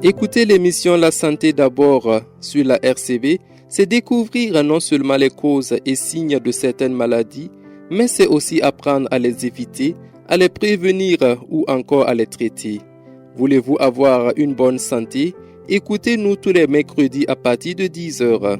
Écouter l'émission La Santé d'abord sur la RCV, c'est découvrir non seulement les causes et signes de certaines maladies, mais c'est aussi apprendre à les éviter, à les prévenir ou encore à les traiter. Voulez-vous avoir une bonne santé? Écoutez-nous tous les mercredis à partir de 10h.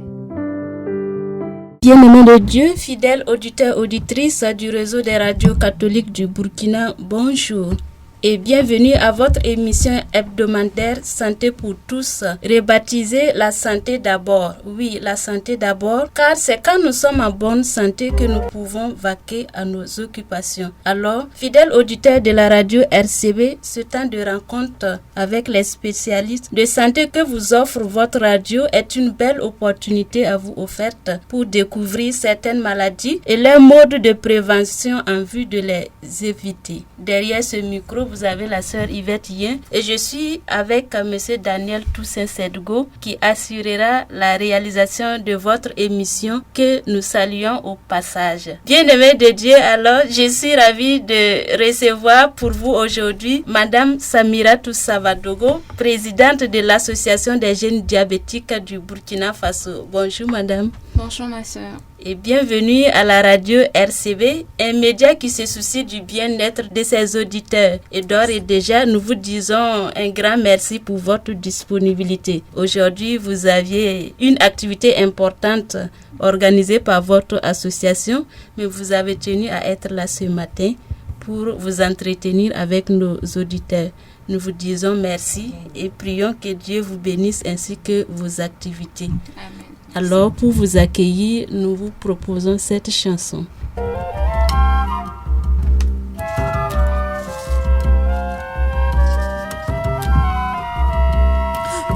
Bien-aimés de Dieu, fidèles auditeurs, auditrices du réseau des radios catholiques du Burkina, bonjour. Et bienvenue à votre émission hebdomadaire Santé pour tous, rebaptisée La Santé d'abord. Oui, la santé d'abord, car c'est quand nous sommes en bonne santé que nous pouvons vaquer à nos occupations. Alors, fidèles auditeurs de la radio RCV, ce temps de rencontre avec les spécialistes de santé que vous offre votre radio est une belle opportunité à vous offerte pour découvrir certaines maladies et leurs modes de prévention en vue de les éviter. Derrière ce micro, vous avez la sœur Yvette Yen et je suis avec monsieur Daniel Toussaint Sedgo qui assurera la réalisation de votre émission que nous saluons au passage. Bien-aimés de Dieu, alors je suis ravie de recevoir pour vous aujourd'hui Madame Samira Toussavadogo, présidente de l'association des jeunes diabétiques du Burkina Faso. Bonjour madame. Bonjour ma sœur. Et bienvenue à la radio RCV, un média qui se soucie du bien-être de ses auditeurs. Et d'ores et déjà, nous vous disons un grand merci pour votre disponibilité. Aujourd'hui, vous aviez une activité importante organisée par votre association, mais vous avez tenu à être là ce matin pour vous entretenir avec nos auditeurs. Nous vous disons merci et prions que Dieu vous bénisse ainsi que vos activités. Amen. Alors, pour vous accueillir, nous vous proposons cette chanson.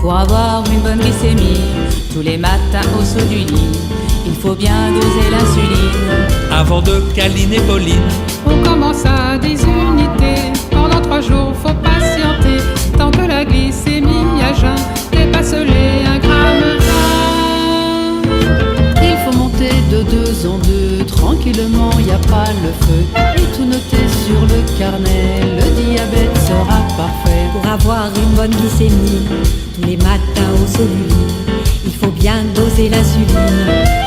Pour avoir une bonne glycémie, tous les matins au saut du lit, il faut bien doser l'insuline. Avant de câliner Pauline, on commence à des unités. Pendant 3 jours, faut patienter. Tant que la glycémie à jeun dépasse les 1,20 g. Il faut monter de 2 en 2, tranquillement, y a pas le feu. Et tout noter sur le carnet, le diabète sera parfait. Pour avoir une bonne glycémie, tous les matins au saut du lit, il faut bien doser l'insuline.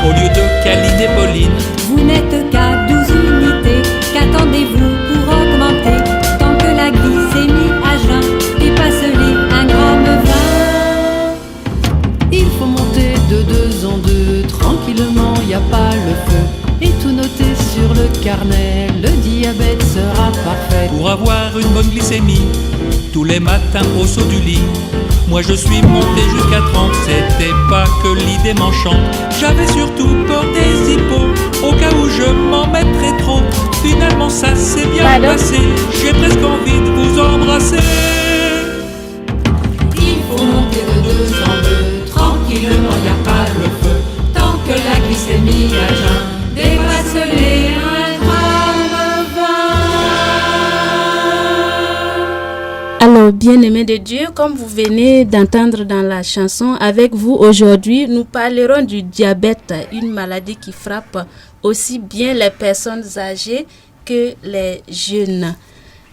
au lieu de câliner Pauline, vous n'êtes qu'à 12 unités, qu'attendez-vous pour augmenter? Tant que la glycémie à jeun dépasse les 1,20 g. Il faut monter de 2 en 2, tranquillement, y a pas le feu. Et tout noter sur le carnet, le diabète sera parfait. pour avoir une bonne glycémie, tous les matins au saut du lit. Moi je suis monté jusqu'à 30, c'était pas que l'idée m'enchante. J'avais surtout peur des hippos, au cas où je m'en mettrais trop. Finalement ça s'est bien passé, j'ai presque envie de vous embrasser. Il faut monter de 2 en 2, tranquillement, y a pas le feu. Tant que la glycémie à jeun dépasse les 1,20 g. Alors, bien-aimés de Dieu, comme vous venez d'entendre dans la chanson, avec vous aujourd'hui, nous parlerons du diabète, une maladie qui frappe aussi bien les personnes âgées que les jeunes.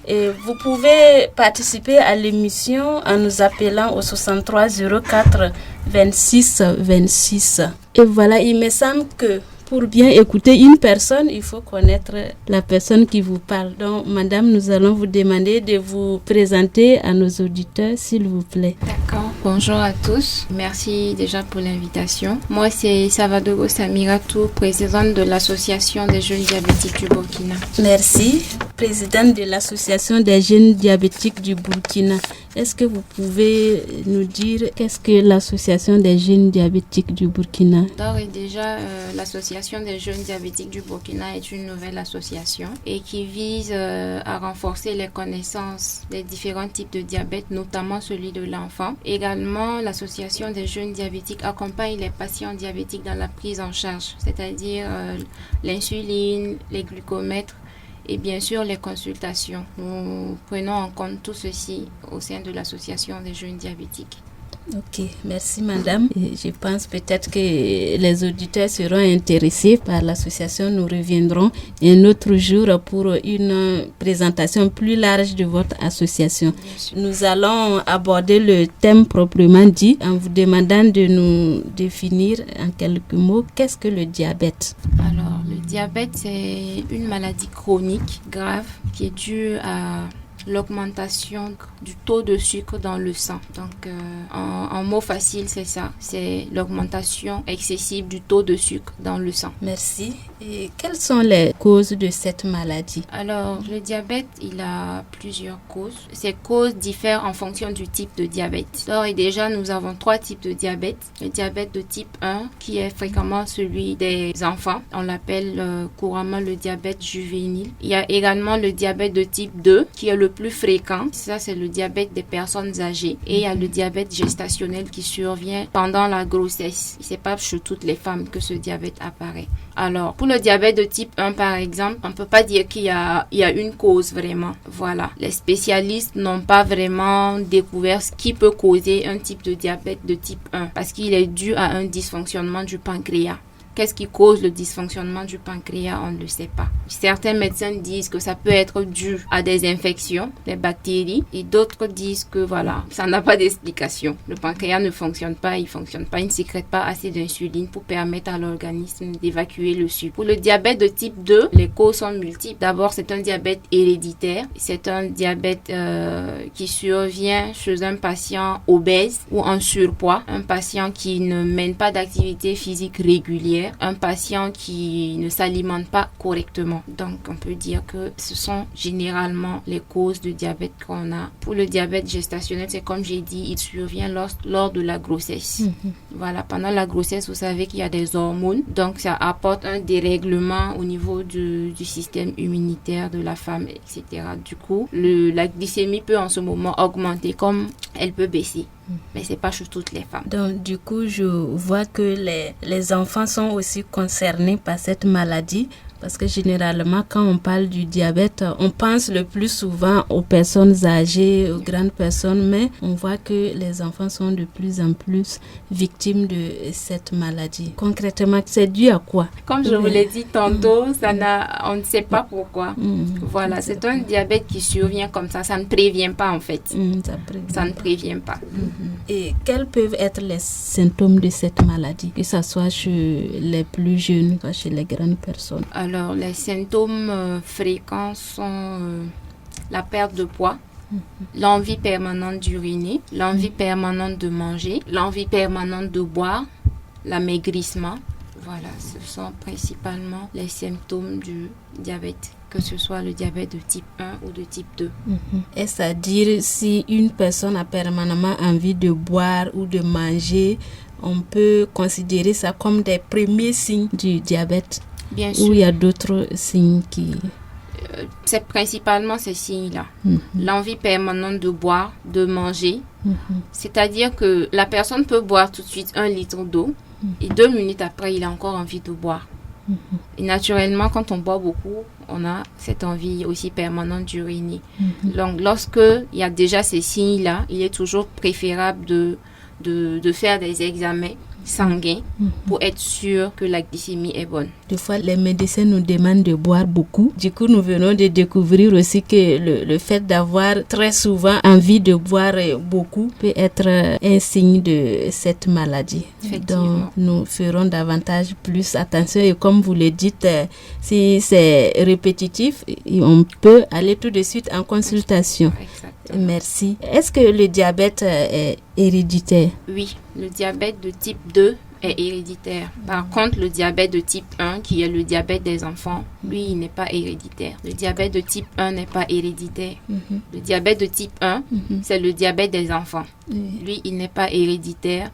Et vous pouvez participer à l'émission en nous appelant au 63 04 26 26. Et voilà, il me semble que pour bien écouter une personne, il faut connaître la personne qui vous parle. Donc, madame, nous allons vous demander de vous présenter à nos auditeurs, s'il vous plaît. D'accord. Bonjour à tous. Merci déjà pour l'invitation. Moi, c'est Savadogo Samiratou, présidente de l'association des jeunes diabétiques du Burkina. Merci. Présidente de l'association des jeunes diabétiques du Burkina. Est-ce que vous pouvez nous dire qu'est-ce que l'association des jeunes diabétiques du Burkina? D'ores et déjà, l'association des jeunes diabétiques du Burkina est une nouvelle association et qui vise à renforcer les connaissances des différents types de diabète, notamment celui de l'enfant. Également, l'association des jeunes diabétiques accompagne les patients diabétiques dans la prise en charge, c'est-à-dire l'insuline, les glucomètres, et bien sûr les consultations. Nous prenons en compte tout ceci au sein de l'association des jeunes diabétiques. Ok, merci madame. Et je pense peut-être que les auditeurs seront intéressés par l'association. Nous reviendrons un autre jour pour une présentation plus large de votre association. Nous allons aborder le thème proprement dit en vous demandant de nous définir en quelques mots qu'est-ce que le diabète. Alors, le diabète, c'est une maladie chronique grave qui est due à l'augmentation du taux de sucre dans le sang. Donc, en mots faciles, c'est ça. C'est l'augmentation excessive du taux de sucre dans le sang. Merci. Et quelles sont les causes de cette maladie? Alors, le diabète, il a plusieurs causes. Ces causes diffèrent en fonction du type de diabète. Alors, et déjà, nous avons 3 types de diabète. Le diabète de type 1, qui est fréquemment celui des enfants. On l'appelle couramment le diabète juvénile. Il y a également le diabète de type 2, qui est le plus fréquent. Ça, c'est le diabète des personnes âgées. Et il y a le diabète gestationnel qui survient pendant la grossesse. Ce n'est pas chez toutes les femmes que ce diabète apparaît. Alors, pour le diabète de type 1, par exemple, on ne peut pas dire qu'il y a une cause vraiment. Voilà. Les spécialistes n'ont pas vraiment découvert ce qui peut causer un type de diabète de type 1 parce qu'il est dû à un dysfonctionnement du pancréas. Qu'est-ce qui cause le dysfonctionnement du pancréas? On ne le sait pas. Certains médecins disent que ça peut être dû à des infections, des bactéries, et d'autres disent que voilà, ça n'a pas d'explication. Le pancréas ne fonctionne pas, il ne sécrète pas assez d'insuline pour permettre à l'organisme d'évacuer le sucre. Pour le diabète de type 2, les causes sont multiples. D'abord, c'est un diabète héréditaire. C'est un diabète qui survient chez un patient obèse ou en surpoids, un patient qui ne mène pas d'activité physique régulière, un patient qui ne s'alimente pas correctement. Donc, on peut dire que ce sont généralement les causes de diabète qu'on a. Pour le diabète gestationnel, c'est comme j'ai dit, il survient lors de la grossesse. Voilà, pendant la grossesse, vous savez qu'il y a des hormones. Donc, ça apporte un dérèglement au niveau du système immunitaire de la femme, etc. Du coup, la glycémie peut en ce moment augmenter comme elle peut baisser. Mais c'est pas chez toutes les femmes. Donc, du coup, je vois que les enfants sont aussi concernés par cette maladie. Parce que généralement, quand on parle du diabète, on pense le plus souvent aux personnes âgées, aux grandes personnes, mais on voit que les enfants sont de plus en plus victimes de cette maladie. Concrètement, c'est dû à quoi? Comme je vous l'ai dit tantôt, on ne sait pas pourquoi. Voilà, c'est un diabète qui survient comme ça. Ça ne prévient pas en fait. Ça ne prévient pas. Et quels peuvent être les symptômes de cette maladie, que ce soit chez les plus jeunes, soit chez les grandes personnes? Alors, les symptômes fréquents sont la perte de poids, l'envie permanente d'uriner, l'envie permanente de manger, l'envie permanente de boire, l'amaigrissement. Voilà, ce sont principalement les symptômes du diabète, que ce soit le diabète de type 1 ou de type 2. Est-ce à dire si une personne a permanemment envie de boire ou de manger, on peut considérer ça comme des premiers signes du diabète? Bien sûr. Ou il y a d'autres signes qui... C'est principalement ces signes-là. L'envie permanente de boire, de manger. C'est-à-dire que la personne peut boire tout de suite 1 litre d'eau et 2 minutes après, il a encore envie de boire. Et naturellement, quand on boit beaucoup, on a cette envie aussi permanente d'uriner. Donc, lorsque il y a déjà ces signes-là, il est toujours préférable de faire des examens sanguins pour être sûr que la glycémie est bonne. Des fois, les médecins nous demandent de boire beaucoup. Du coup, nous venons de découvrir aussi que le fait d'avoir très souvent envie de boire beaucoup peut être un signe de cette maladie. Donc, nous ferons davantage plus attention. Et comme vous le dites, si c'est répétitif, on peut aller tout de suite en consultation. Exactement. Merci. Est-ce que le diabète est héréditaire? Oui, le diabète de type 2 est héréditaire. Par contre, le diabète de type 1, qui est le diabète des enfants, lui, il n'est pas héréditaire. Le diabète de type 1 n'est pas héréditaire. Le diabète de type 1, c'est le diabète des enfants. Lui, il n'est pas héréditaire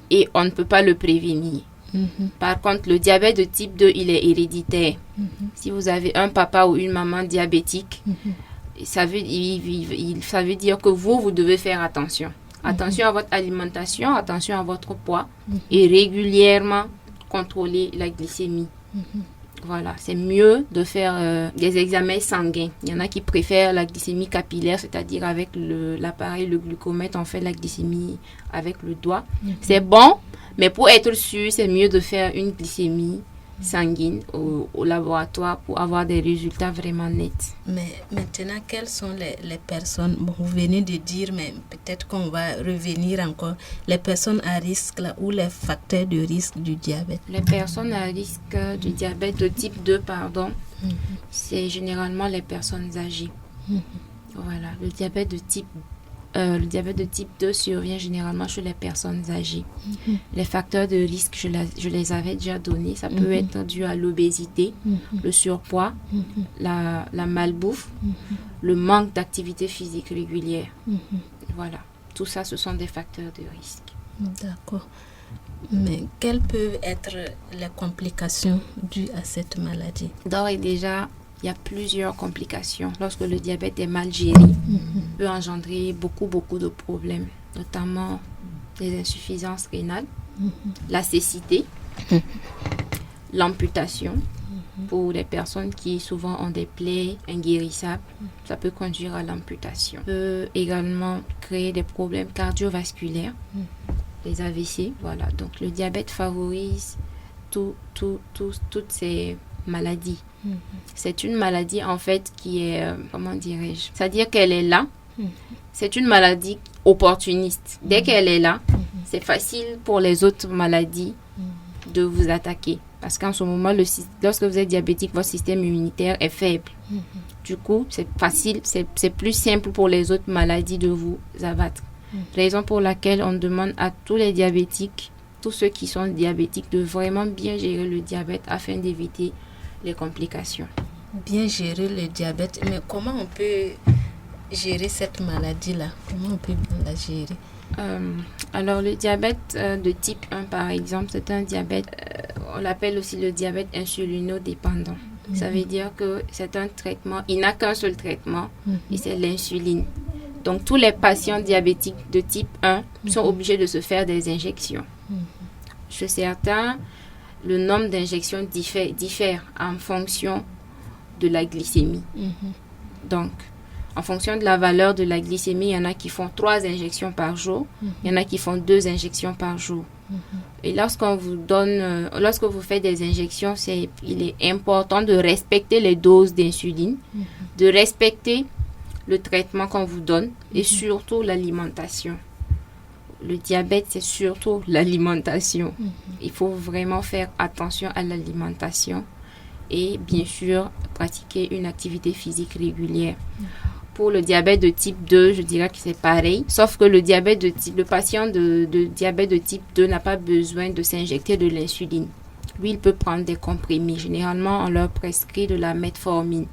et on ne peut pas le prévenir. Par contre, le diabète de type 2, il est héréditaire. Si vous avez un papa ou une maman diabétique, ça veut dire que vous devez faire attention. Attention à votre alimentation, attention à votre poids et régulièrement contrôler la glycémie. Voilà, c'est mieux de faire des examens sanguins. Il y en a qui préfèrent la glycémie capillaire, c'est-à-dire avec l'appareil, le glucomètre, on fait la glycémie avec le doigt. C'est bon, mais pour être sûr, c'est mieux de faire une glycémie sanguine au laboratoire pour avoir des résultats vraiment nets. Mais maintenant, quelles sont les personnes, bon, vous venez de dire, mais peut-être qu'on va revenir encore, les personnes à risque là, ou les facteurs de risque du diabète? Les personnes à risque du diabète de type 2, c'est généralement les personnes âgées. Voilà, le diabète de type 2 survient généralement chez les personnes âgées. Les facteurs de risque, je les avais déjà donnés. Ça peut être dû à l'obésité, le surpoids, la malbouffe, le manque d'activité physique régulière. Voilà, tout ça, ce sont des facteurs de risque. D'accord. Mais quelles peuvent être les complications dues à cette maladie? D'ores et déjà, il y a plusieurs complications. Lorsque le diabète est mal géré, peut engendrer beaucoup de problèmes, notamment les insuffisances rénales, la cécité, l'amputation. Pour les personnes qui souvent ont des plaies inguérissables, ça peut conduire à l'amputation. Ça peut également créer des problèmes cardiovasculaires, les AVC. Voilà, donc le diabète favorise toutes ces maladies. C'est une maladie en fait qui est, comment dirais-je, c'est-à-dire qu'elle est là. C'est une maladie opportuniste. Dès qu'elle est là, c'est facile pour les autres maladies de vous attaquer. Parce qu'en ce moment, lorsque vous êtes diabétique, votre système immunitaire est faible. Du coup, c'est facile, c'est plus simple pour les autres maladies de vous abattre. Raison pour laquelle on demande à tous les diabétiques, tous ceux qui sont diabétiques, de vraiment bien gérer le diabète afin d'éviter les complications. Bien gérer le diabète, mais comment on peut gérer cette maladie-là? Comment on peut bien la gérer? Alors le diabète de type 1 par exemple, c'est un diabète, on l'appelle aussi le diabète insulinodépendant. Ça veut dire que c'est un traitement, il n'a qu'un seul traitement et c'est l'insuline. Donc tous les patients diabétiques de type 1 sont obligés de se faire des injections. Chez certains, le nombre d'injections diffère en fonction de la glycémie. Donc, en fonction de la valeur de la glycémie, il y en a qui font 3 injections par jour, il y en a qui font 2 injections par jour. Et lorsque vous faites des injections, il est important de respecter les doses d'insuline, de respecter le traitement qu'on vous donne et surtout l'alimentation. Le diabète, c'est surtout l'alimentation. Il faut vraiment faire attention à l'alimentation et bien sûr pratiquer une activité physique régulière. Pour le diabète de type 2, je dirais que c'est pareil, sauf que le patient de diabète de type 2 n'a pas besoin de s'injecter de l'insuline. Lui, il peut prendre des comprimés. Généralement, on leur prescrit de la metformine.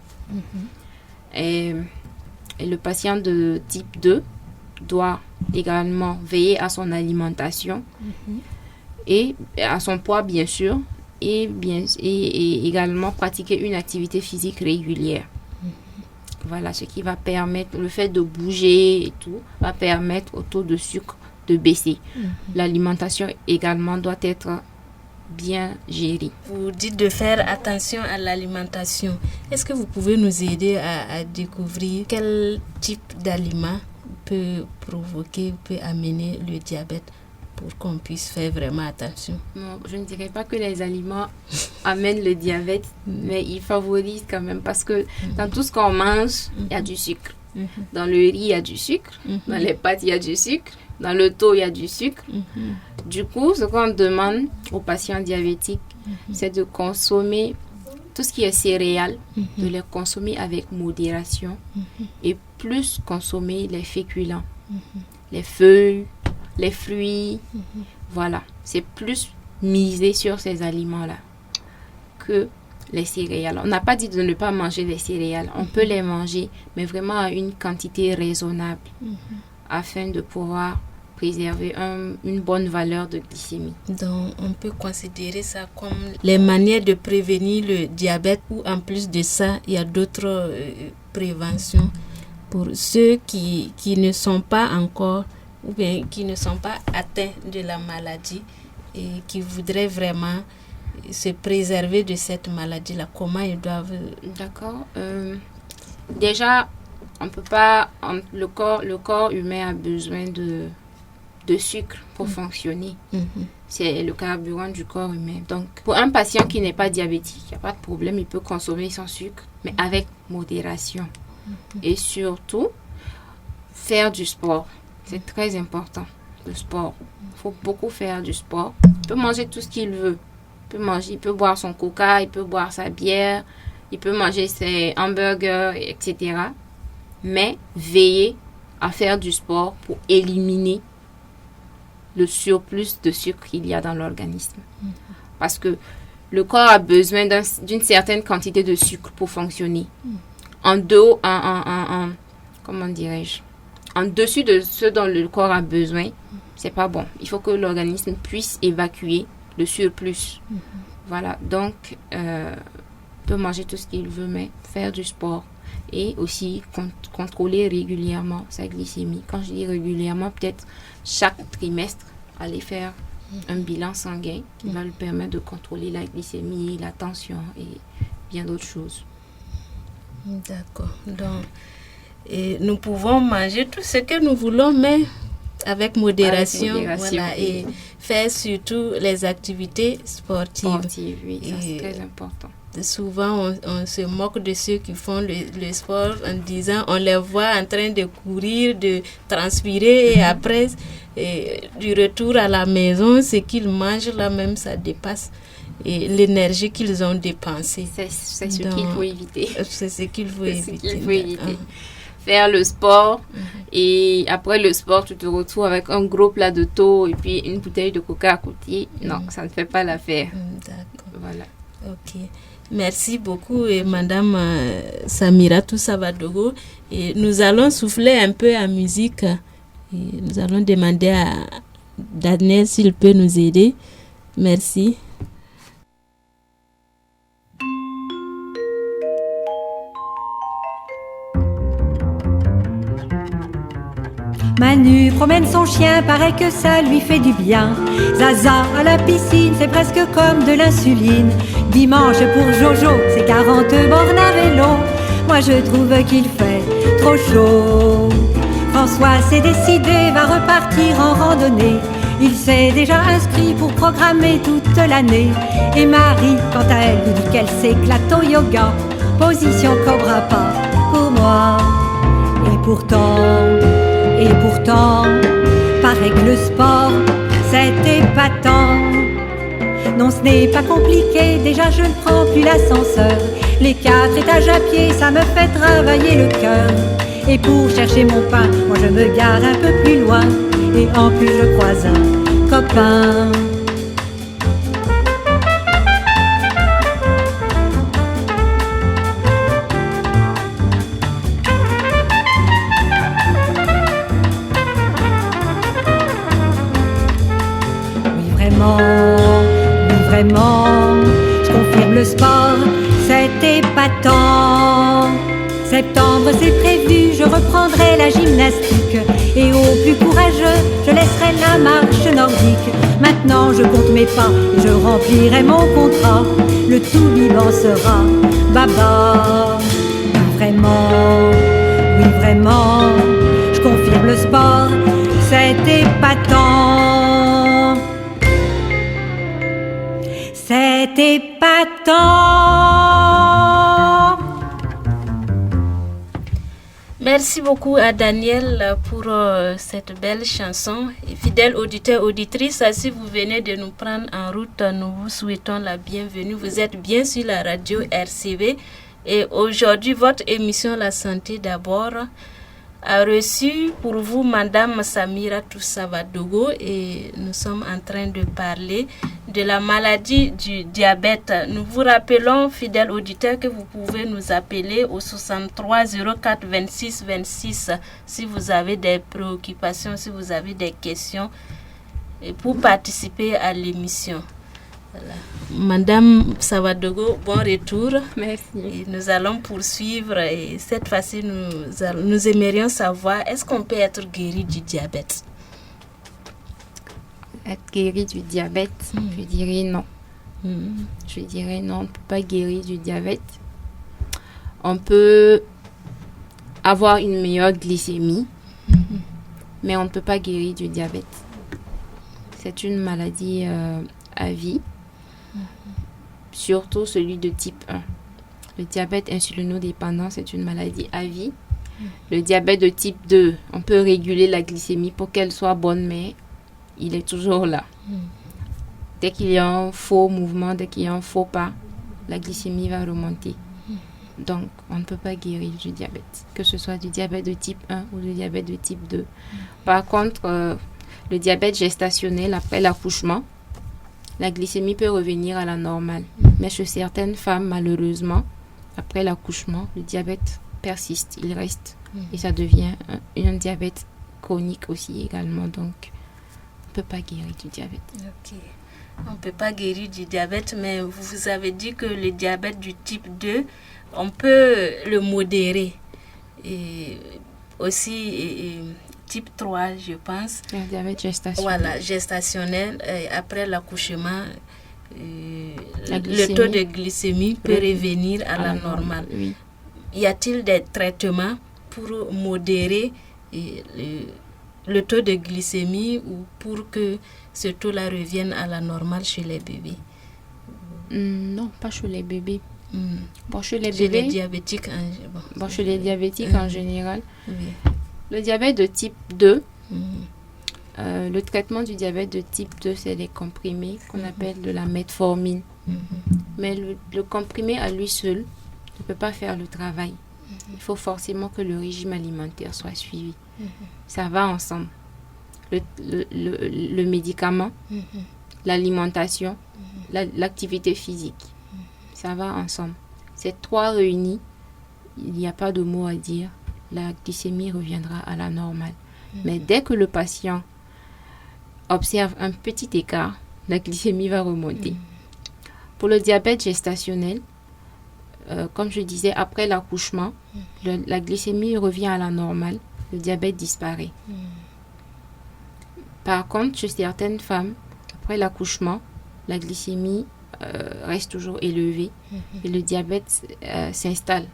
Et le patient de type 2 doit également veiller à son alimentation et à son poids bien sûr et également pratiquer une activité physique régulière. Voilà, ce qui va permettre, le fait de bouger et tout, va permettre au taux de sucre de baisser. L'alimentation également doit être bien gérée. Vous dites de faire attention à l'alimentation. Est-ce que vous pouvez nous aider à découvrir quel type d'aliment peut amener le diabète pour qu'on puisse faire vraiment attention? Non, je ne dirais pas que les aliments amènent le diabète, mais ils favorisent quand même parce que dans tout ce qu'on mange, il y a du sucre. Dans le riz, il y a du sucre. Dans les pâtes, il y a du sucre. Dans le thon, il y a du sucre. Du coup, ce qu'on demande aux patients diabétiques, c'est de consommer tout ce qui est céréales, de les consommer avec modération et plus consommer les féculents, les feuilles, les fruits. Voilà, c'est plus miser sur ces aliments-là que les céréales. On n'a pas dit de ne pas manger les céréales. On peut les manger, mais vraiment à une quantité raisonnable afin de pouvoir préserver une bonne valeur de glycémie. Donc, on peut considérer ça comme les manières de prévenir le diabète ou en plus de ça, il y a d'autres préventions pour ceux qui ne sont pas encore ou bien qui ne sont pas atteints de la maladie et qui voudraient vraiment se préserver de cette maladie-là? Comment ils doivent... D'accord. Déjà, on peut pas... le corps humain a besoin de sucre pour fonctionner. C'est le carburant du corps humain. Donc, pour un patient qui n'est pas diabétique, il n'y a pas de problème, il peut consommer son sucre, mais avec modération. Et surtout, faire du sport. C'est très important, le sport. Il faut beaucoup faire du sport. Il peut manger tout ce qu'il veut. Il peut boire son coca, il peut boire sa bière, il peut manger ses hamburgers, etc. Mais veiller à faire du sport pour éliminer le surplus de sucre qu'il y a dans l'organisme. Parce que le corps a besoin d'une certaine quantité de sucre pour fonctionner. Comment dirais-je? En dessus de ce dont le corps a besoin, c'est pas bon. Il faut que l'organisme puisse évacuer le surplus. Voilà, donc, peut manger tout ce qu'il veut, mais faire du sport. Et aussi contrôler régulièrement sa glycémie. Quand je dis régulièrement, peut-être chaque trimestre, aller faire un bilan sanguin qui va lui permettre de contrôler la glycémie, la tension et bien d'autres choses. D'accord. Donc, nous pouvons manger tout ce que nous voulons, mais avec modération. Voilà, et faire surtout les activités sportives. Oui, ça c'est très important. Souvent, on se moque de ceux qui font le sport en disant, on les voit en train de courir, de transpirer, et après, du retour à la maison, ce qu'ils mangent là même, ça dépasse l'énergie qu'ils ont dépensée. C'est ce qu'il faut éviter. C'est ce qu'il faut éviter. Faire le sport et après le sport, tu te retrouves avec un gros plat de thon et puis une bouteille de coca à côté. Non, ça ne fait pas l'affaire. D'accord. Voilà. Ok. Merci beaucoup, Madame Samiratu Savadogo. Et nous allons souffler un peu en musique. Et nous allons demander à Daniel s'il peut nous aider. Merci. Manu promène son chien, paraît que ça lui fait du bien. Zaza à la piscine, c'est presque comme de l'insuline. Dimanche pour Jojo, c'est 40 bornes à vélo. Moi je trouve qu'il fait trop chaud. François s'est décidé, va repartir en randonnée. Il s'est déjà inscrit pour programmer toute l'année. Et Marie, quant à elle, nous dit qu'elle s'éclate au yoga. Position cobra pas pour moi. Et pourtant, paraît que le sport, c'est épatant. Non, ce n'est pas compliqué, déjà je ne prends plus l'ascenseur. Les 4 étages à pied, ça me fait travailler le cœur. Et pour chercher mon pain, moi je me gare un peu plus loin. Et en plus je croise un copain. Je confirme le sport, c'est épatant. Septembre c'est prévu, je reprendrai la gymnastique. Et aux plus courageux, je laisserai la marche nordique. Maintenant je compte mes pas et je remplirai mon contrat. Le tout vivant sera baba. Oui vraiment, je confirme le sport, c'est épatant. C'est épatant. Merci beaucoup à Daniel pour cette belle chanson. Et fidèles auditeurs, auditrices, si vous venez de nous prendre en route, nous vous souhaitons la bienvenue. Vous êtes bien sur la radio RCV. Et aujourd'hui, votre émission La Santé d'abord a reçu pour vous Madame Samiratu Savadogo et nous sommes en train de parler de la maladie du diabète. Nous vous rappelons, fidèles auditeurs, que vous pouvez nous appeler au 63 04 26 26 si vous avez des préoccupations, si vous avez des questions et pour participer à l'émission. Voilà. Madame Savadogo, bon retour. Merci. Et nous allons poursuivre et cette fois-ci, nous aimerions savoir, est-ce qu'on peut être guéri du diabète? Être guéri du diabète, je dirais non. Je dirais non, on ne peut pas guérir du diabète. On peut avoir une meilleure glycémie, mais on ne peut pas guérir du diabète. C'est une maladie à vie, surtout celui de type 1. Le diabète insulinodépendant, c'est une maladie à vie. Le diabète de type 2, on peut réguler la glycémie pour qu'elle soit bonne, mais il est toujours là. Dès qu'il y a un faux mouvement, dès qu'il y a un faux pas, la glycémie va remonter. Donc, on ne peut pas guérir du diabète, que ce soit du diabète de type 1 ou du diabète de type 2. Par contre, le diabète gestationnel, après l'accouchement, la glycémie peut revenir à la normale. Mais chez certaines femmes, malheureusement, après l'accouchement, le diabète persiste, il reste. Et ça devient un diabète chronique aussi également. Donc, on ne peut pas guérir du diabète. Ok. On ne peut pas guérir du diabète, mais vous avez dit que le diabète du type 2, on peut le modérer. Et aussi, type 3, je pense. Le diabète gestationnel. Voilà, gestationnel. Après l'accouchement, le taux de glycémie peut revenir à la normale. Oui. Y a-t-il des traitements pour modérer le taux de glycémie ou pour que ce taux-là revienne à la normale chez les bébés? Non, pas chez les bébés. Bon, chez les Chez bébés, les diabétiques chez les diabétiques en général. Oui. Le diabète de type 2, le traitement du diabète de type 2, c'est des comprimés qu'on appelle de la metformine. Mais le comprimé à lui seul ne peut pas faire le travail. Il faut forcément que le régime alimentaire soit suivi. Ça va ensemble. Le médicament, l'alimentation, l'activité physique. Ça va ensemble. Ces trois réunis, il n'y a pas de mot à dire. La glycémie reviendra à la normale. Mais dès que le patient observe un petit écart, la glycémie va remonter. Pour le diabète gestationnel, comme je disais, après l'accouchement, la glycémie revient à la normale, le diabète disparaît. Par contre, chez certaines femmes, après l'accouchement, la glycémie reste toujours élevée et le diabète s'installe.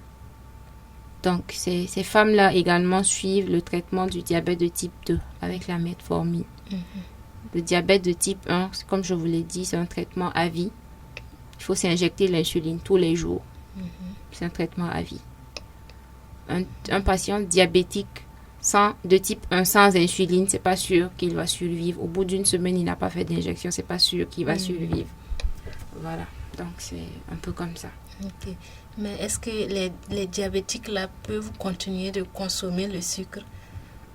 Donc, ces femmes-là également suivent le traitement du diabète de type 2 avec la metformine. Le diabète de type 1, comme je vous l'ai dit, c'est un traitement à vie. Il faut s'injecter l'insuline tous les jours. C'est un traitement à vie. Un patient diabétique de type 1 sans insuline, c'est pas sûr qu'il va survivre. Au bout d'une semaine, il n'a pas fait d'injection, c'est pas sûr qu'il va survivre. Voilà, donc c'est un peu comme ça. Ok. Mais est-ce que les diabétiques là peuvent continuer de consommer le sucre?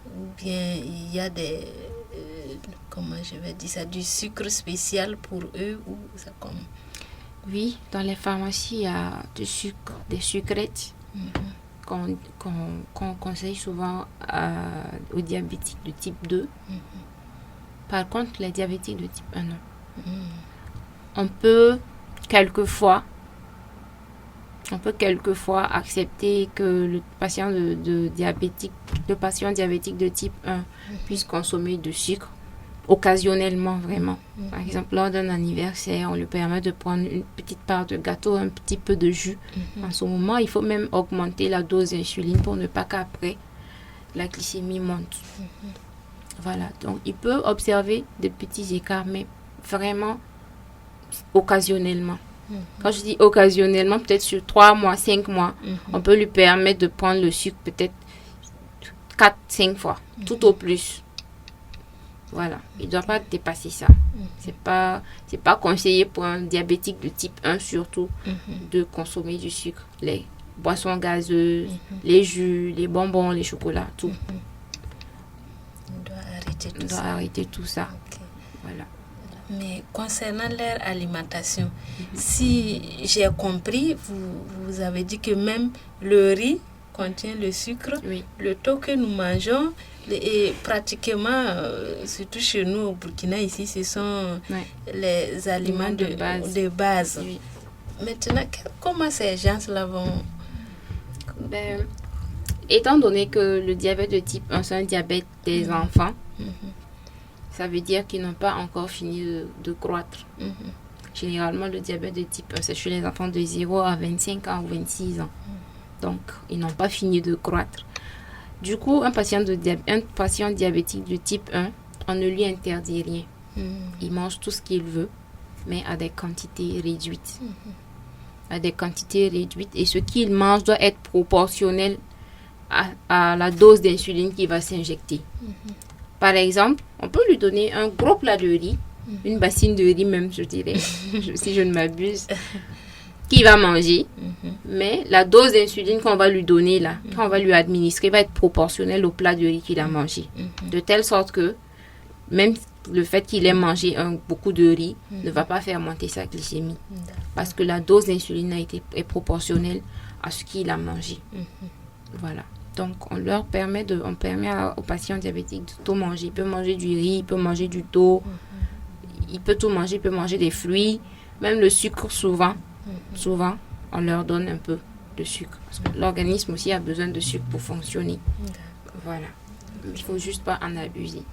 Ou bien il y a des comment je vais dire ça, du sucre spécial pour eux ou ça comme? Oui, dans les pharmacies, il y a du sucre, des sucrètes qu'on conseille souvent aux diabétiques de type 2. Par contre, les diabétiques de type 1, non. On peut quelquefois accepter que le patient diabétique de type 1 puisse consommer du sucre occasionnellement, vraiment. Par exemple, lors d'un anniversaire, on lui permet de prendre une petite part de gâteau, un petit peu de jus. En ce moment, il faut même augmenter la dose d'insuline pour ne pas qu'après, la glycémie monte. Voilà, donc il peut observer des petits écarts, mais vraiment occasionnellement. Quand je dis occasionnellement, peut-être sur 3 mois, 5 mois, on peut lui permettre de prendre le sucre peut-être 4-5 fois, tout au plus. Voilà, il ne doit pas dépasser ça. C'est pas conseillé pour un diabétique de type 1 surtout de consommer du sucre. Les boissons gazeuses, les jus, les bonbons, les chocolats, tout. On doit arrêter tout ça. Okay. Voilà. Mais concernant leur alimentation, si j'ai compris, vous avez dit que même le riz contient le sucre. Oui. Le taux que nous mangeons, et pratiquement, surtout chez nous au Burkina, ici, ce sont les aliments de base. Oui. Maintenant, comment ces gens-là vont... Étant donné que le diabète de type 1, c'est un diabète des enfants, ça veut dire qu'ils n'ont pas encore fini de croître. Généralement, le diabète de type 1, c'est chez les enfants de 0 à 25 ans ou 26 ans. Donc, ils n'ont pas fini de croître. Du coup, un patient diabétique de type 1, on ne lui interdit rien. Il mange tout ce qu'il veut, mais à des quantités réduites. Et ce qu'il mange doit être proportionnel à la dose d'insuline qu'il va s'injecter. Par exemple, on peut lui donner un gros plat de riz, une bassine de riz même, je dirais, si je ne m'abuse, qu'il va manger, mais la dose d'insuline qu'on va lui donner là, qu'on va lui administrer, va être proportionnelle au plat de riz qu'il a mangé. De telle sorte que même le fait qu'il ait mangé beaucoup de riz ne va pas faire monter sa glycémie. Parce que la dose d'insuline est proportionnelle à ce qu'il a mangé. Voilà. Donc, on permet aux patients diabétiques de tout manger. Il peut manger du riz, il peut manger du thon, il peut tout manger, il peut manger des fruits, même le sucre souvent, on leur donne un peu de sucre. Parce que l'organisme aussi a besoin de sucre pour fonctionner. Voilà. Il ne faut juste pas en abuser.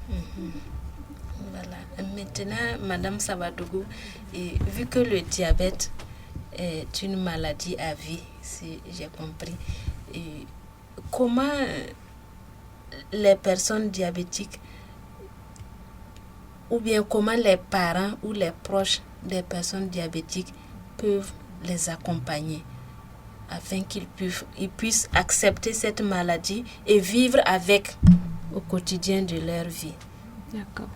Voilà. Maintenant, Madame Sabadougou, vu que le diabète est une maladie à vie, si j'ai compris, comment les personnes diabétiques ou bien comment les parents ou les proches des personnes diabétiques peuvent les accompagner afin qu'ils puissent accepter cette maladie et vivre avec au quotidien de leur vie. D'accord.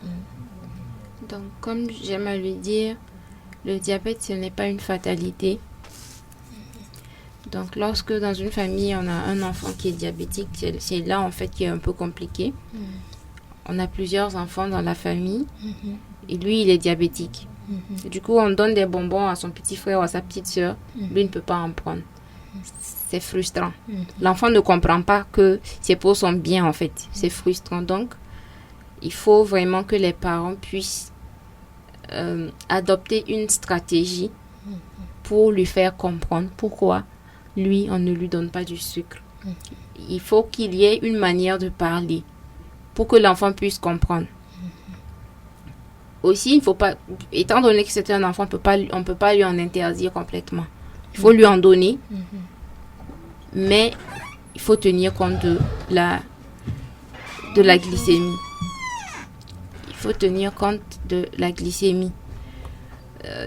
Donc, comme j'aime à lui dire, le diabète, ce n'est pas une fatalité. Donc, lorsque dans une famille, on a un enfant qui est diabétique, c'est là, en fait, qui est un peu compliqué. On a plusieurs enfants dans la famille et lui, il est diabétique. Du coup, on donne des bonbons à son petit frère ou à sa petite soeur. Lui ne peut pas en prendre. C'est frustrant. L'enfant ne comprend pas que c'est pour son bien, en fait. C'est frustrant. Donc, il faut vraiment que les parents puissent adopter une stratégie pour lui faire comprendre pourquoi lui, on ne lui donne pas du sucre. Il faut qu'il y ait une manière de parler pour que l'enfant puisse comprendre. Aussi, il faut pas, étant donné que c'est un enfant, on peut pas lui en interdire complètement. Il faut lui en donner, mais il faut tenir compte de la glycémie. Il faut tenir compte de la glycémie,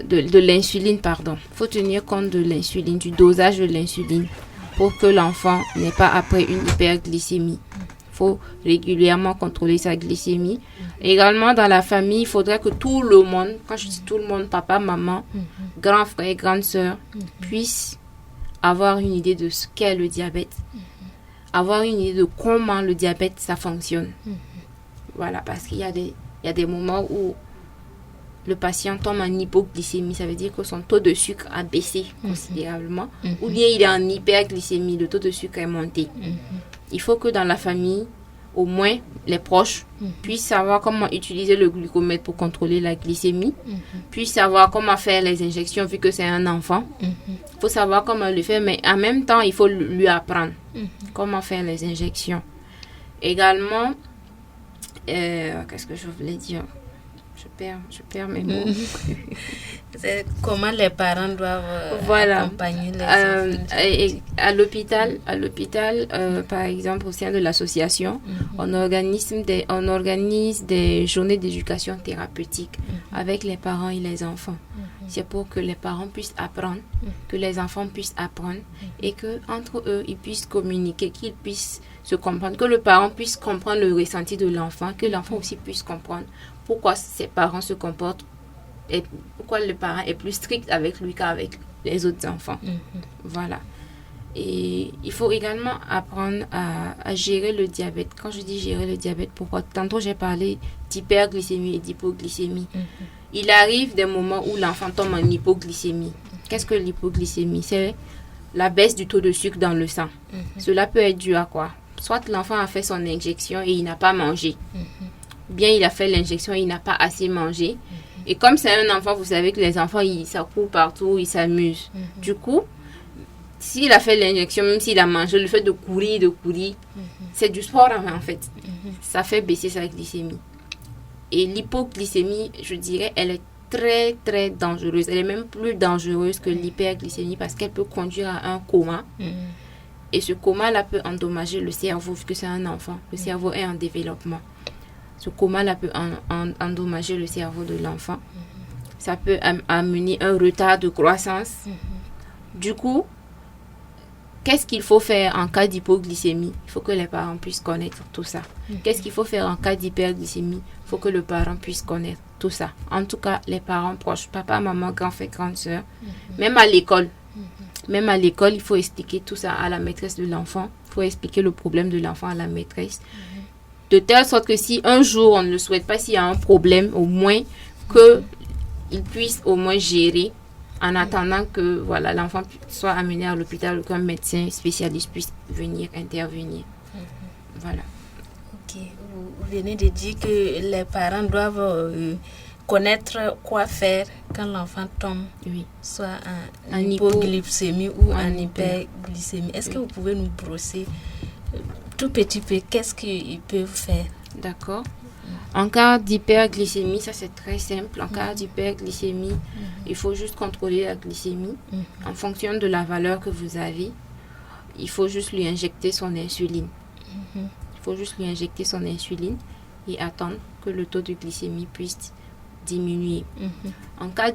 de l'insuline, pardon. Il faut tenir compte de l'insuline, du dosage de l'insuline, pour que l'enfant n'ait pas après une hyperglycémie. Il faut régulièrement contrôler sa glycémie. Également, dans la famille, il faudrait que tout le monde, quand je dis tout le monde, papa, maman, grand frère, grande sœur, puisse avoir une idée de ce qu'est le diabète, avoir une idée de comment le diabète, ça fonctionne. Voilà, parce qu'il y a des moments où le patient tombe en hypoglycémie, ça veut dire que son taux de sucre a baissé considérablement, ou bien il est en hyperglycémie, le taux de sucre est monté. Il faut que dans la famille, au moins les proches puissent savoir comment utiliser le glucomètre pour contrôler la glycémie, puissent savoir comment faire les injections vu que c'est un enfant. Il faut savoir comment le faire, mais en même temps, il faut lui apprendre comment faire les injections. Également, qu'est-ce que je voulais dire? Je perds mes mots. C'est comment les parents doivent accompagner les enfants. À l'hôpital, par exemple, au sein de l'association, on organise des journées d'éducation thérapeutique avec les parents et les enfants. C'est pour que les parents puissent apprendre, que les enfants puissent apprendre et qu'entre eux, ils puissent communiquer, qu'ils puissent se comprendre, que le parent puisse comprendre le ressenti de l'enfant, que l'enfant aussi puisse comprendre pourquoi ses parents se comportent et pourquoi le parent est plus strict avec lui qu'avec les autres enfants. Voilà. Et il faut également apprendre à gérer le diabète. Quand je dis gérer le diabète, pourquoi? Tantôt j'ai parlé d'hyperglycémie et d'hypoglycémie. Il arrive des moments où l'enfant tombe en hypoglycémie. Qu'est-ce que l'hypoglycémie? C'est la baisse du taux de sucre dans le sang. Cela peut être dû à quoi? Soit l'enfant a fait son injection et il n'a pas mangé. Bien il a fait l'injection et il n'a pas assez mangé. Et comme c'est un enfant, vous savez que les enfants, ça court partout, ils s'amusent. Du coup, s'il a fait l'injection, même s'il a mangé, le fait de courir, c'est du sport en fait. Ça fait baisser sa glycémie. Et l'hypoglycémie, je dirais, elle est très très dangereuse. Elle est même plus dangereuse que l'hyperglycémie parce qu'elle peut conduire à un coma. Et ce coma-là peut endommager le cerveau vu que c'est un enfant. Le cerveau est en développement. Ce coma-là peut endommager le cerveau de l'enfant. Ça peut amener un retard de croissance. Du coup, qu'est-ce qu'il faut faire en cas d'hypoglycémie? Il faut que les parents puissent connaître tout ça. Qu'est-ce qu'il faut faire en cas d'hyperglycémie? Il faut que le parent puisse connaître tout ça. En tout cas, les parents proches, papa, maman, grand frère, grande soeur, même à l'école. Même à l'école, il faut expliquer tout ça à la maîtresse de l'enfant. Il faut expliquer le problème de l'enfant à la maîtresse. De telle sorte que si un jour on ne le souhaite pas, s'il y a un problème, au moins qu'il puisse au moins gérer en attendant que voilà, l'enfant soit amené à l'hôpital ou qu'un médecin spécialiste puisse venir intervenir. Voilà. Ok. Vous venez de dire que les parents doivent connaître quoi faire quand l'enfant tombe, soit en hypoglycémie ou en hyperglycémie. Est-ce que vous pouvez nous brosser tout petit peu qu'est-ce qu'ils peuvent faire? D'accord. En cas d'hyperglycémie, ça c'est très simple. En cas d'hyperglycémie, il faut juste contrôler la glycémie en fonction de la valeur que vous avez. Il faut juste lui injecter son insuline. Il faut juste lui injecter son insuline et attendre que le taux de glycémie puisse diminuer. En cas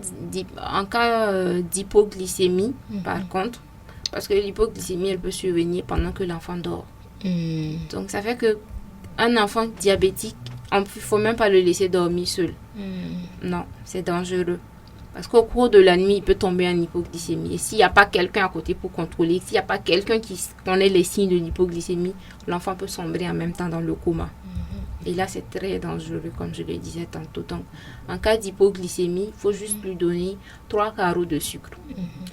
d'hypoglycémie, par contre, parce que l'hypoglycémie, elle peut survenir pendant que l'enfant dort. Donc, ça fait que un enfant diabétique, il ne faut même pas le laisser dormir seul. Non, c'est dangereux. Parce qu'au cours de la nuit, il peut tomber en hypoglycémie. Et s'il n'y a pas quelqu'un à côté pour contrôler, s'il n'y a pas quelqu'un qui connaît les signes de l'hypoglycémie, l'enfant peut sombrer en même temps dans le coma. Et là, c'est très dangereux, comme je le disais tantôt. Donc, en cas d'hypoglycémie, il faut juste lui donner 3 carreaux de sucre.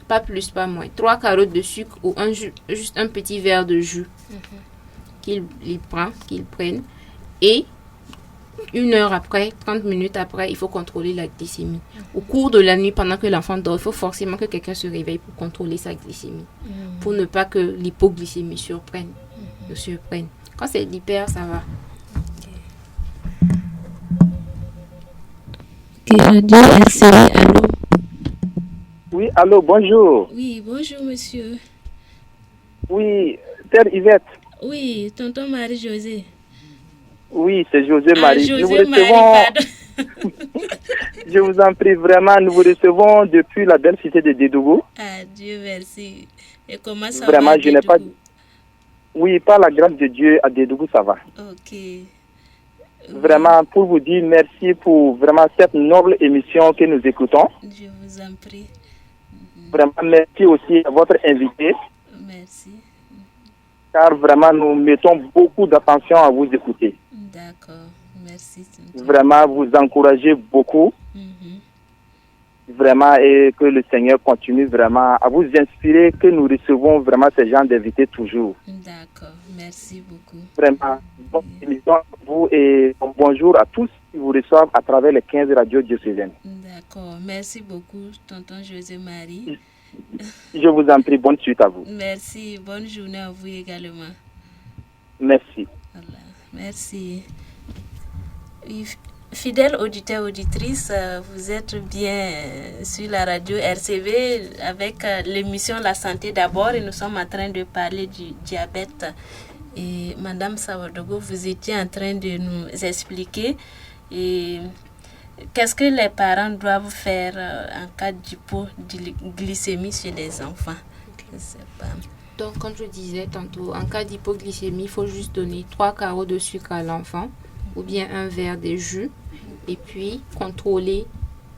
Pas plus, pas moins. 3 carreaux de sucre ou juste un petit verre de jus qu'il prenne. Et 1 heure après, 30 minutes après, il faut contrôler la glycémie. Au cours de la nuit, pendant que l'enfant dort, il faut forcément que quelqu'un se réveille pour contrôler sa glycémie. Pour ne pas que l'hypoglycémie le surprenne. Quand c'est l'hyper, ça va. Radio RCV, allô? Oui, allô, bonjour. Oui, bonjour, monsieur. Oui, Terre Yvette. Oui, tonton Marie-Josée. Oui, c'est José-Marie. José-Marie, Je vous en prie, vraiment, nous vous recevons depuis la belle cité de Dédougou. Ah, Dieu merci. Et comment ça vraiment, va? Je n'ai pas... Oui, par la grâce de Dieu, à Dédougou, ça va. Ok. Vraiment, pour vous dire merci pour vraiment cette noble émission que nous écoutons. Je vous en prie. Vraiment, merci aussi à votre invité. Merci. Car vraiment, nous mettons beaucoup d'attention à vous écouter. D'accord, merci. Vraiment, vous encouragez beaucoup. Vraiment, et que le Seigneur continue vraiment à vous inspirer, que nous recevons vraiment ces gens d'invités toujours. D'accord, merci beaucoup. Vraiment, bonne émission à vous et bonjour à tous qui vous reçoivent à travers les 15 radios diocésaines. D'accord, merci beaucoup, tonton José-Marie. Je vous en prie, bonne suite à vous. Merci, bonne journée à vous également. Merci. Voilà, merci. Fidèles auditeurs, auditrices, vous êtes bien sur la radio RCV avec l'émission La Santé d'abord et nous sommes en train de parler du diabète. Et Madame Sawadogo, vous étiez en train de nous expliquer qu'est-ce que les parents doivent faire en cas d'hypoglycémie chez les enfants. Je sais pas. Donc, comme je disais tantôt, en cas d'hypoglycémie, il faut juste donner 3 carreaux de sucre à l'enfant ou bien un verre de jus et puis contrôler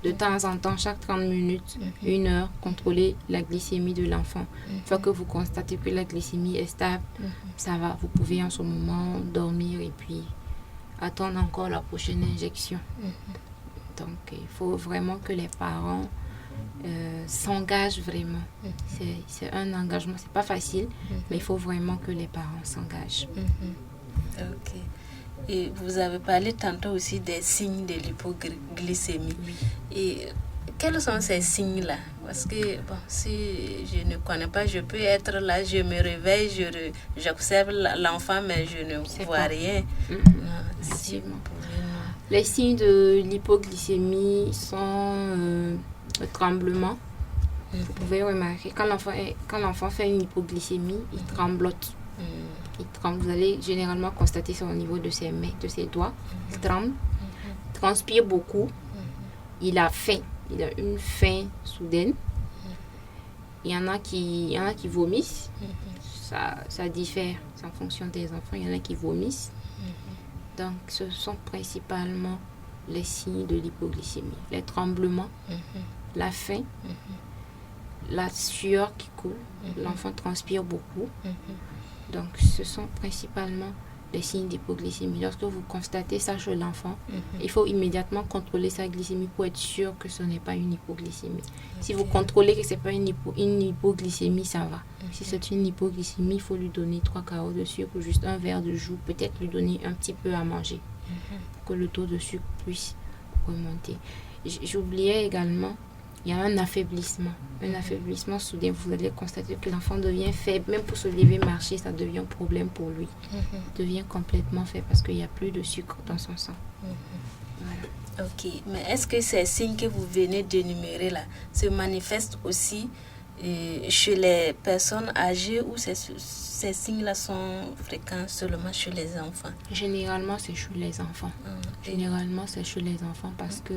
de temps en temps, chaque 30 minutes, 1 heure, contrôler la glycémie de l'enfant. Une fois que vous constatez que la glycémie est stable, ça va, vous pouvez en ce moment dormir et puis attendre encore la prochaine injection. Donc, il faut vraiment que les parents s'engagent vraiment. C'est un engagement, c'est pas facile, mais il faut vraiment que les parents s'engagent. Ok. Et vous avez parlé tantôt aussi des signes de l'hypoglycémie. Oui. Et quels sont ces signes-là? Parce que bon, si je ne connais pas, je peux être là, je me réveille, j'observe l'enfant, mais je ne vois rien. Si vous pouvez, Les signes de l'hypoglycémie sont le tremblement. Vous pouvez remarquer, quand l'enfant fait une hypoglycémie, il tremblote. Il tremble. Vous allez généralement constater ça au niveau de ses mains, de ses doigts. Il tremble, transpire beaucoup. Il a faim. Il a une faim soudaine. Il y en a qui vomissent. Ça diffère en fonction des enfants. Il y en a qui vomissent. Donc, ce sont principalement les signes de l'hypoglycémie. Les tremblements, la faim, la sueur qui coule. L'enfant transpire beaucoup. Donc, ce sont principalement les signes d'hypoglycémie. Lorsque vous constatez ça chez l'enfant, il faut immédiatement contrôler sa glycémie pour être sûr que ce n'est pas une hypoglycémie. Si vous contrôlez que ce n'est pas une hypoglycémie, ça va. Si c'est une hypoglycémie, il faut lui donner 3 carreaux de sucre ou juste un verre de jus, peut-être lui donner un petit peu à manger pour que le taux de sucre puisse remonter. J'oubliais également, il y a un affaiblissement soudain. Vous allez constater que l'enfant devient faible. Même pour se lever, marcher, ça devient un problème pour lui. Il devient complètement faible parce qu'il n'y a plus de sucre dans son sang. Voilà. Ok, mais est-ce que ces signes que vous venez d'énumérer là se manifestent aussi chez les personnes âgées ou ces signes-là sont fréquents seulement chez les enfants? Généralement, c'est chez les enfants. Généralement, c'est chez les enfants parce que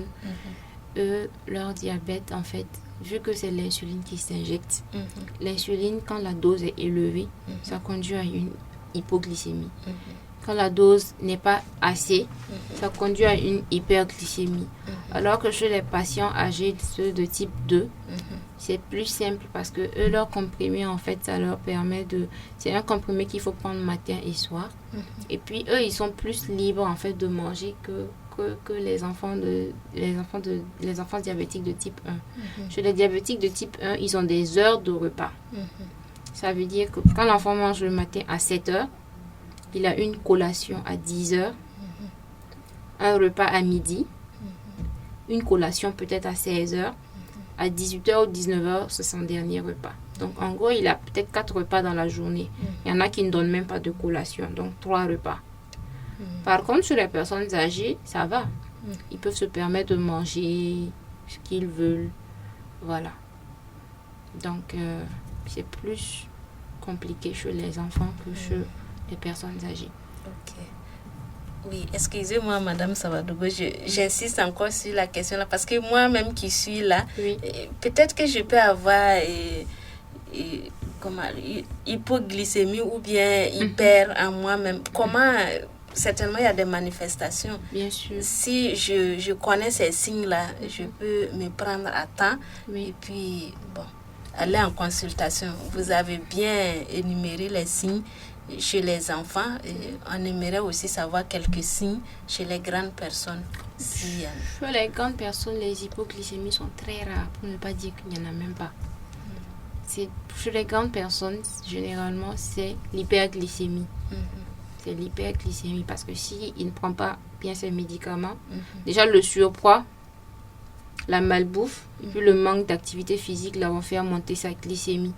eux, leur diabète, en fait, vu que c'est l'insuline qui s'injecte, l'insuline, quand la dose est élevée, ça conduit à une hypoglycémie. Quand la dose n'est pas assez, ça conduit à une hyperglycémie. Alors que chez les patients âgés, ceux de type 2, c'est plus simple parce que eux, leur comprimé, en fait, ça leur permet de... C'est un comprimé qu'il faut prendre matin et soir. Et puis, eux, ils sont plus libres, en fait, de manger que les enfants diabétiques de type 1. Chez les diabétiques de type 1, ils ont des heures de repas. Ça veut dire que quand l'enfant mange le matin à 7 heures, il a une collation à 10 heures, un repas à midi, une collation peut-être à 16 heures, à 18 heures ou 19 heures, c'est son dernier repas. Donc, en gros, il a peut-être 4 repas dans la journée. Il y en a qui ne donnent même pas de collation, donc 3 repas. Par contre, chez les personnes âgées, ça va. Ils peuvent se permettre de manger ce qu'ils veulent. Voilà. Donc, c'est plus compliqué chez les enfants que chez les personnes âgées. Ok. Oui, excusez-moi, Madame Savadogo, j'insiste encore sur la question là, parce que moi-même qui suis là, peut-être que je peux avoir hypoglycémie ou bien hyper en moi-même. Comment... Certainement, il y a des manifestations. Bien sûr. Si je connais ces signes-là, je peux me prendre à temps et puis, aller en consultation. Vous avez bien énuméré les signes chez les enfants. Et on aimerait aussi savoir quelques signes chez les grandes personnes. Chez les grandes personnes, les hypoglycémies sont très rares, pour ne pas dire qu'il n'y en a même pas. Chez les grandes personnes, généralement, c'est l'hyperglycémie. C'est l'hyperglycémie parce que s'il ne prend pas bien ses médicaments, déjà le surpoids, la malbouffe et puis le manque d'activité physique là vont faire monter sa glycémie.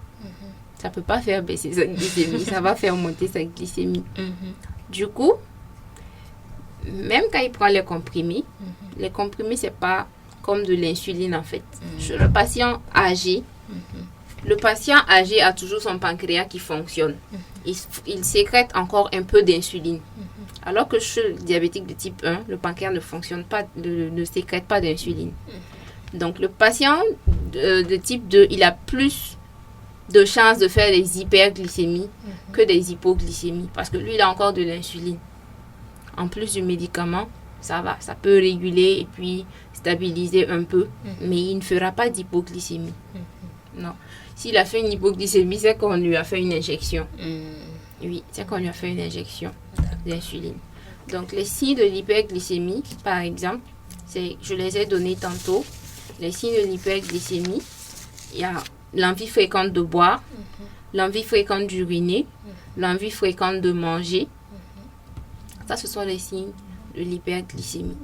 Ça ne peut pas faire baisser sa glycémie, ça va faire monter sa glycémie. Du coup, même quand il prend les comprimés, c'est pas comme de l'insuline en fait. Chez le patient âgé, le patient âgé a toujours son pancréas qui fonctionne. Il sécrète encore un peu d'insuline. Alors que chez le diabétique de type 1, le pancréas ne fonctionne pas, ne sécrète pas d'insuline. Donc, le patient de type 2, il a plus de chances de faire des hyperglycémies que des hypoglycémies. Parce que lui, il a encore de l'insuline. En plus du médicament, ça va. Ça peut réguler et puis stabiliser un peu. Mais il ne fera pas d'hypoglycémie. Non. S'il a fait une hypoglycémie, c'est qu'on lui a fait une injection. Oui, c'est qu'on lui a fait une injection d'insuline. Donc, les signes de l'hyperglycémie, par exemple, je les ai donnés tantôt. Les signes de l'hyperglycémie, il y a l'envie fréquente de boire, l'envie fréquente d'uriner, l'envie fréquente de manger. Ça, ce sont les signes de l'hyperglycémie.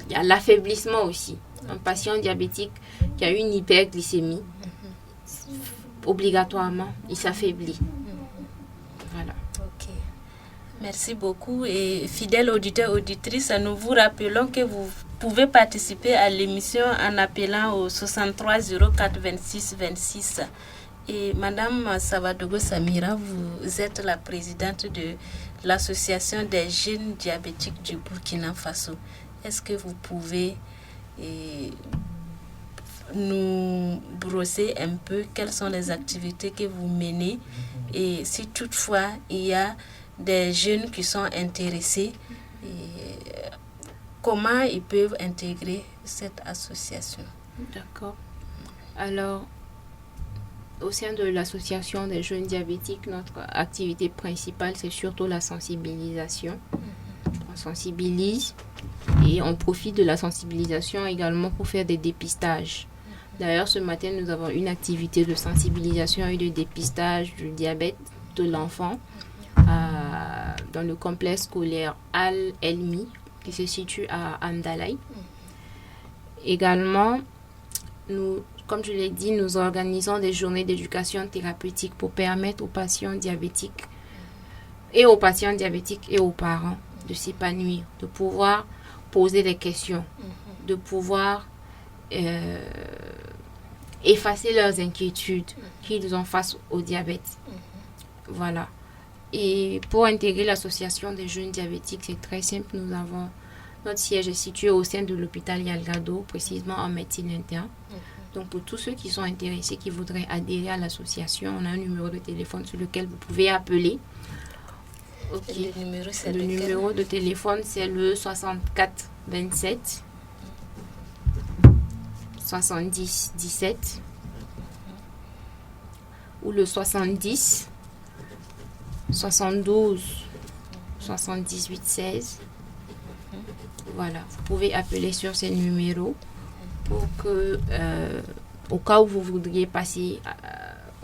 Il y a l'affaiblissement aussi. Un patient diabétique qui a une hyperglycémie, obligatoirement, il s'affaiblit. Voilà. Ok. Merci beaucoup. Et fidèles auditeurs, auditrices, nous vous rappelons que vous pouvez participer à l'émission en appelant au 63 04 26 26. Et Madame Savadogo Samira, vous êtes la présidente de l'Association des jeunes diabétiques du Burkina Faso. Est-ce que vous pouvez nous brosser un peu quelles sont les activités que vous menez et si toutefois il y a des jeunes qui sont intéressés, comment ils peuvent intégrer cette association? D'accord. Alors, au sein de l'association des jeunes diabétiques, notre activité principale, c'est surtout la sensibilisation. On sensibilise et on profite de la sensibilisation également pour faire des dépistages. D'ailleurs, ce matin, nous avons une activité de sensibilisation et de dépistage du diabète de l'enfant dans le complexe scolaire Al-Elmi qui se situe à Amdalaï. Également, comme je l'ai dit, nous organisons des journées d'éducation thérapeutique pour permettre aux patients diabétiques et aux parents de s'épanouir, de pouvoir poser des questions, de pouvoir effacer leurs inquiétudes qu'ils ont face au diabète. Voilà. Et pour intégrer l'association des jeunes diabétiques, c'est très simple. Notre siège est situé au sein de l'hôpital Yalgado, précisément en médecine interne. Donc pour tous ceux qui sont intéressés, qui voudraient adhérer à l'association, on a un numéro de téléphone sur lequel vous pouvez appeler. Okay. Le numéro de téléphone, c'est le 64 27 70 17 ou le 70 72 78 16. Voilà, vous pouvez appeler sur ces numéros pour que, au cas où vous voudriez passer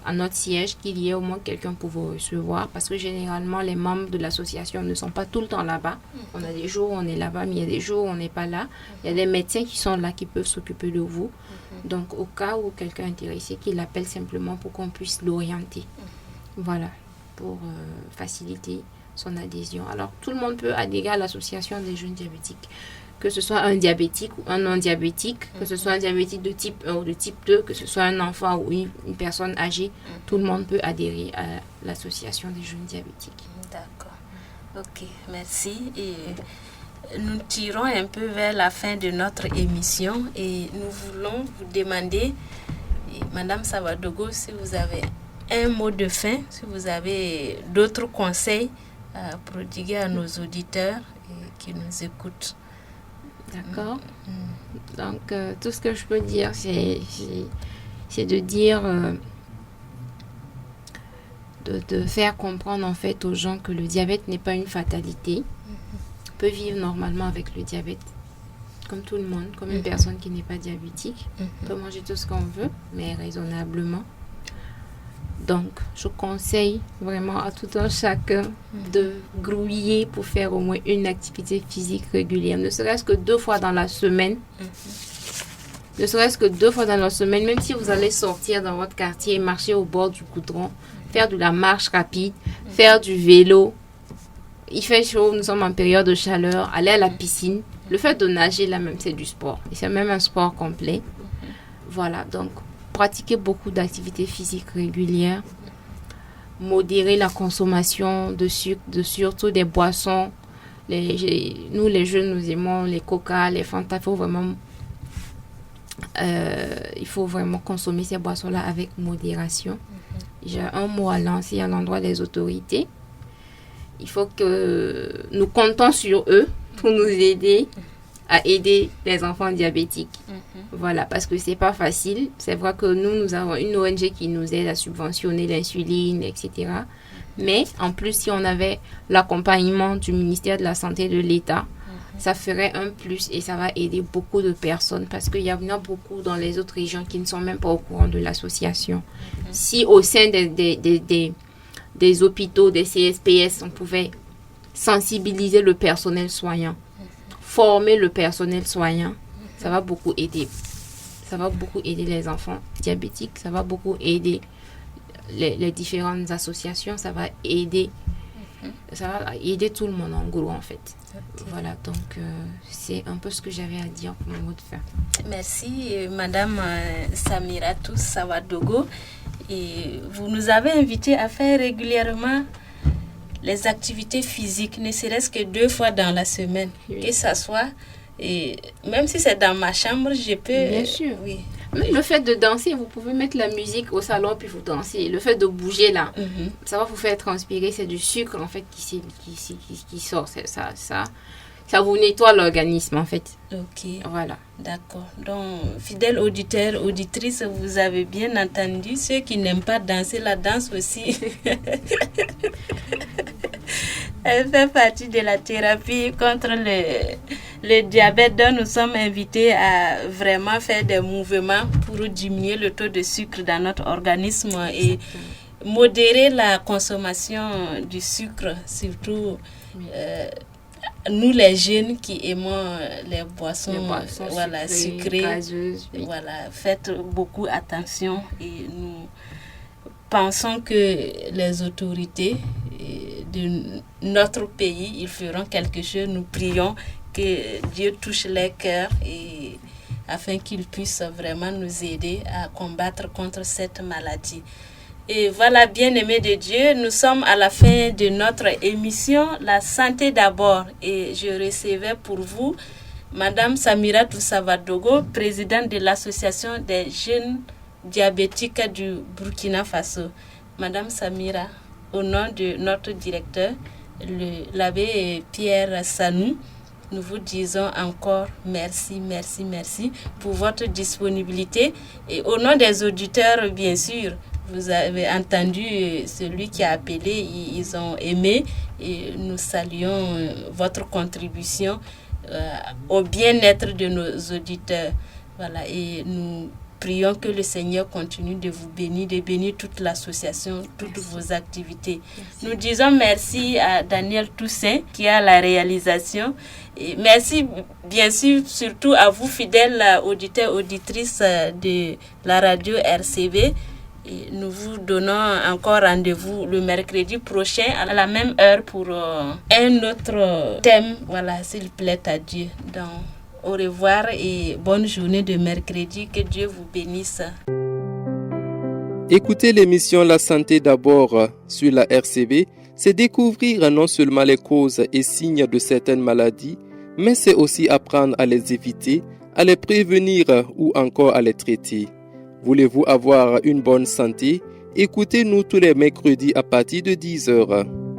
à notre siège, qu'il y ait au moins quelqu'un pour vous recevoir, parce que généralement, les membres de l'association ne sont pas tout le temps là-bas. On a des jours où on est là-bas, mais il y a des jours où on n'est pas là. Il y a des médecins qui sont là, qui peuvent s'occuper de vous. Donc, au cas où quelqu'un est intéressé, qu'il appelle simplement pour qu'on puisse l'orienter. Voilà, pour faciliter son adhésion. Alors, tout le monde peut adhérer à l'association des jeunes diabétiques. Que ce soit un diabétique ou un non-diabétique, que ce soit un diabétique de type 1 ou de type 2, que ce soit un enfant ou une personne âgée, tout le monde peut adhérer à l'association des jeunes diabétiques. D'accord. Ok, merci. Et nous tirons un peu vers la fin de notre émission et nous voulons vous demander, Madame Savadogo, si vous avez un mot de fin, si vous avez d'autres conseils à prodiguer à nos auditeurs qui nous écoutent. D'accord. Donc, tout ce que je peux dire, c'est de dire, de faire comprendre en fait aux gens que le diabète n'est pas une fatalité. On peut vivre normalement avec le diabète, comme tout le monde, comme une personne qui n'est pas diabétique. On peut manger tout ce qu'on veut, mais raisonnablement. Donc, je conseille vraiment à tout un chacun de grouiller pour faire au moins une activité physique régulière, ne serait-ce que 2 fois dans la semaine. Ne serait-ce que 2 fois dans la semaine, même si vous allez sortir dans votre quartier et marcher au bord du goudron, faire de la marche rapide, faire du vélo. Il fait chaud, nous sommes en période de chaleur, aller à la piscine. Le fait de nager, là même, c'est du sport. Et c'est même un sport complet. Voilà, donc pratiquer beaucoup d'activités physiques régulières, modérer la consommation de sucre, surtout des boissons. Nous, les jeunes, nous aimons les coca, les Fanta. Il faut vraiment consommer ces boissons-là avec modération. J'ai un mot à lancer à l'endroit des autorités. Il faut que nous comptons sur eux pour nous aider à aider les enfants diabétiques. Voilà, parce que c'est pas facile. C'est vrai que nous avons une ONG qui nous aide à subventionner l'insuline, etc. Mais en plus, si on avait l'accompagnement du ministère de la Santé de l'État, ça ferait un plus et ça va aider beaucoup de personnes parce qu'il y en a beaucoup dans les autres régions qui ne sont même pas au courant de l'association. Si au sein des hôpitaux, des CSPS, on pouvait sensibiliser le personnel soignant, former le personnel soignant, ça va beaucoup aider. Ça va beaucoup aider les enfants diabétiques, ça va beaucoup aider les différentes associations, ça va aider Ça va aider tout le monde en gros en fait. Voilà, donc c'est un peu ce que j'avais à dire pour le mot de fin. Merci Madame Samira Sawadogo. Et vous nous avez invités à faire régulièrement les activités physiques, ne serait-ce que 2 fois dans la semaine. Oui. Que ça soit, et même si c'est dans ma chambre, je peux... Bien sûr. Oui. Même le fait de danser, vous pouvez mettre la musique au salon puis vous dansez. Le fait de bouger là, ça va vous faire transpirer. C'est du sucre en fait qui sort. C'est ça vous nettoie l'organisme en fait. Ok. Voilà. D'accord. Donc, fidèles auditeurs, auditrices, vous avez bien entendu. Ceux qui n'aiment pas danser, la danse aussi. Elle fait partie de la thérapie contre le diabète, dont nous sommes invités à vraiment faire des mouvements pour diminuer le taux de sucre dans notre organisme et modérer la consommation du sucre, surtout nous les jeunes qui aimons les boissons voilà, sucrées. Gazeuses, oui. Voilà, faites beaucoup attention et nous pensons que les autorités de notre pays, ils feront quelque chose. Nous prions que Dieu touche les cœurs et afin qu'ils puissent vraiment nous aider à combattre contre cette maladie. Et voilà, bien-aimés de Dieu, nous sommes à la fin de notre émission La santé d'abord. Et je recevais pour vous Madame Samira Sawadogo, présidente de l'association des jeunes diabétiques du Burkina Faso. Madame Samira, au nom de notre directeur, l'abbé Pierre Sanou, nous vous disons encore merci pour votre disponibilité. Et au nom des auditeurs, bien sûr, vous avez entendu celui qui a appelé, ils ont aimé et nous saluons votre contribution au bien-être de nos auditeurs. Voilà, et nous prions que le Seigneur continue de vous bénir, de bénir toute l'association, toutes vos activités. Merci. Nous disons merci à Daniel Toussaint qui a la réalisation. Et merci bien sûr surtout à vous fidèles auditeurs, auditrices de la radio RCV. Et nous vous donnons encore rendez-vous le mercredi prochain à la même heure pour un autre thème. Voilà, s'il plaît à Dieu. Donc, au revoir et bonne journée de mercredi. Que Dieu vous bénisse. Écouter l'émission La Santé d'abord sur la RCV, c'est découvrir non seulement les causes et signes de certaines maladies, mais c'est aussi apprendre à les éviter, à les prévenir ou encore à les traiter. Voulez-vous avoir une bonne santé? Écoutez-nous tous les mercredis à partir de 10h.